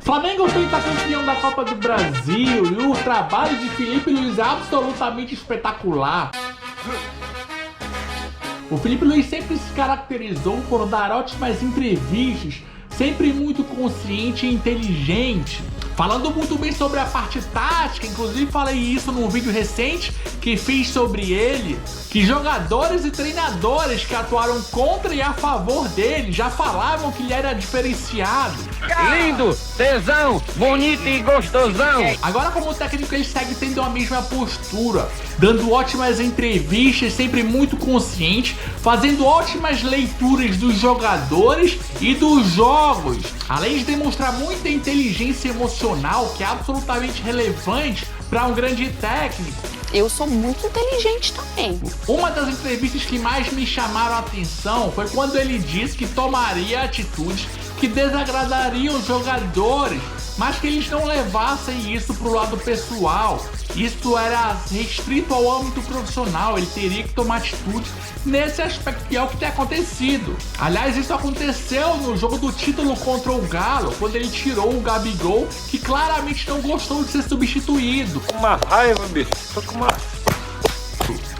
Flamengo pentacampeão da Copa do Brasil e o trabalho de Felipe Luiz é absolutamente espetacular. O Felipe Luiz sempre se caracterizou por dar ótimas entrevistas, sempre muito consciente e inteligente, falando muito bem sobre a parte tática. Inclusive falei isso num vídeo recente que fiz sobre ele, que jogadores e treinadores que atuaram contra e a favor dele já falavam que ele era diferenciado. Lindo, tesão, bonito e gostosão. Agora, como técnico, ele segue tendo a mesma postura, dando ótimas entrevistas, sempre muito consciente, fazendo ótimas leituras dos jogadores e dos jogos, além de demonstrar muita inteligência emocional, que é absolutamente relevante para um grande técnico. Eu sou muito inteligente também. Uma das entrevistas que mais me chamaram a atenção foi quando ele disse que tomaria atitudes que desagradariam os jogadores, mas que eles não levassem isso pro lado pessoal. Isso era restrito ao âmbito profissional, ele teria que tomar atitude nesse aspecto, que é o que tem acontecido. Aliás, isso aconteceu no jogo do título contra o Galo, quando ele tirou o Gabigol, que claramente não gostou de ser substituído. Uma raiva, bicho. Tô com uma...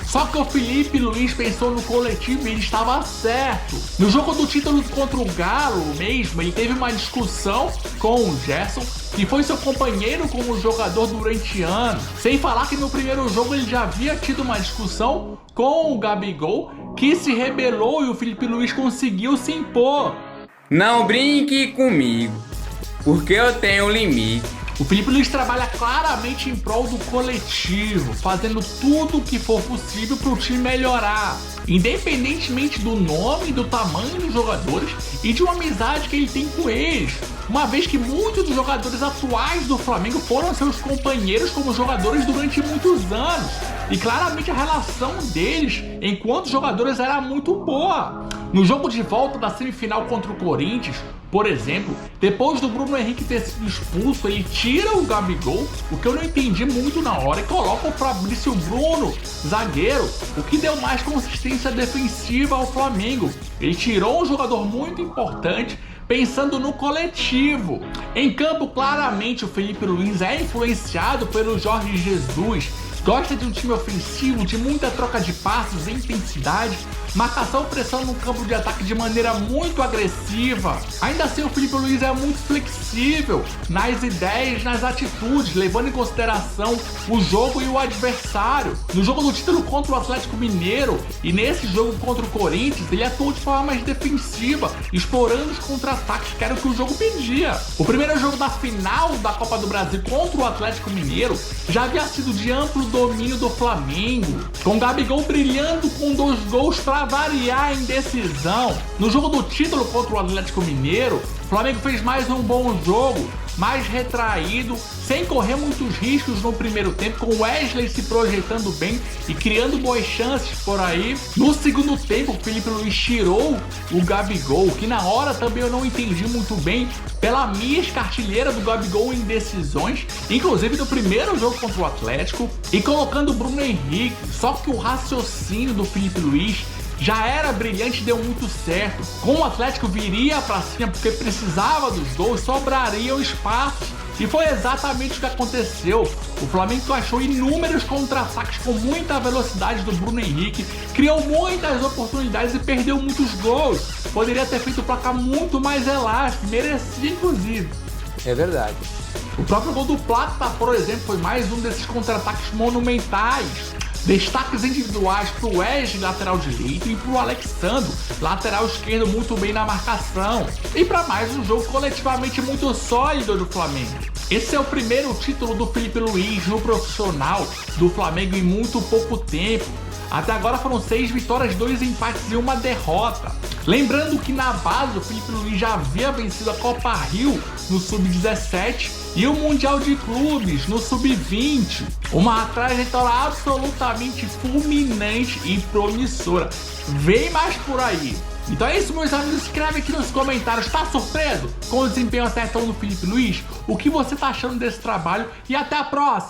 Só que o Felipe Luiz pensou no coletivo e ele estava certo. No jogo do título contra o Galo mesmo, ele teve uma discussão com o Gerson, que foi seu companheiro como jogador durante anos. Sem falar que no primeiro jogo ele já havia tido uma discussão com o Gabigol, que se rebelou e o Felipe Luiz conseguiu se impor. Não brinque comigo, porque eu tenho limite. O Felipe Luiz trabalha claramente em prol do coletivo, fazendo tudo o que for possível para o time melhorar, independentemente do nome e do tamanho dos jogadores e de uma amizade que ele tem com eles, uma vez que muitos dos jogadores atuais do Flamengo foram seus companheiros como jogadores durante muitos anos, e claramente a relação deles enquanto jogadores era muito boa. No jogo de volta da semifinal contra o Corinthians, por exemplo, depois do Bruno Henrique ter sido expulso, ele tira o Gabigol, o que eu não entendi muito na hora, e coloca o Fabrício Bruno, zagueiro, o que deu mais consistência defensiva ao Flamengo. Ele tirou um jogador muito importante, pensando no coletivo. Em campo, claramente o Felipe Luiz é influenciado pelo Jorge Jesus. Gosta de um time ofensivo, de muita troca de passes e intensidade, marcação e pressão no campo de ataque de maneira muito agressiva. Ainda assim, o Felipe Luiz é muito flexível nas ideias, nas atitudes, levando em consideração o jogo e o adversário. No jogo do título contra o Atlético Mineiro e nesse jogo contra o Corinthians, ele atuou de forma mais defensiva, explorando os contra-ataques, que era o que o jogo pedia. O primeiro jogo da final da Copa do Brasil contra o Atlético Mineiro já havia sido de amplo domínio do Flamengo, com o Gabigol brilhando com 2 gols para variar em decisão. No jogo do título contra o Atlético Mineiro, o Flamengo fez mais um bom jogo, mais retraído, sem correr muitos riscos no primeiro tempo, com o Wesley se projetando bem e criando boas chances por aí. No segundo tempo, o Felipe Luiz tirou o Gabigol, que na hora também eu não entendi muito bem, pela mística artilheira do Gabigol em decisões, inclusive no primeiro jogo contra o Atlético, e colocando o Bruno Henrique. Só que o raciocínio do Felipe Luiz já era brilhante e deu muito certo. Como o Atlético viria pra cima porque precisava dos gols, sobrariam espaços. E foi exatamente o que aconteceu. O Flamengo achou inúmeros contra-ataques com muita velocidade do Bruno Henrique, criou muitas oportunidades e perdeu muitos gols. Poderia ter feito o placar muito mais elástico, merecia inclusive. É verdade. O próprio gol do Plata, por exemplo, foi mais um desses contra-ataques monumentais. Destaques individuais para o Wesley, lateral direito, e para o Alexandro, lateral esquerdo, muito bem na marcação. E para mais um jogo coletivamente muito sólido do Flamengo. Esse é o primeiro título do Felipe Luiz no profissional do Flamengo em muito pouco tempo. Até agora foram 6 vitórias, 2 empates e 1 derrota. Lembrando que na base o Felipe Luiz já havia vencido a Copa Rio no Sub-17 e o Mundial de Clubes no Sub-20. Uma trajetória absolutamente fulminante e promissora. Vem mais por aí. Então é isso, meus amigos. Escreve aqui nos comentários. Tá surpreso com o desempenho acertão do Felipe Luiz? O que você tá achando desse trabalho? E até a próxima!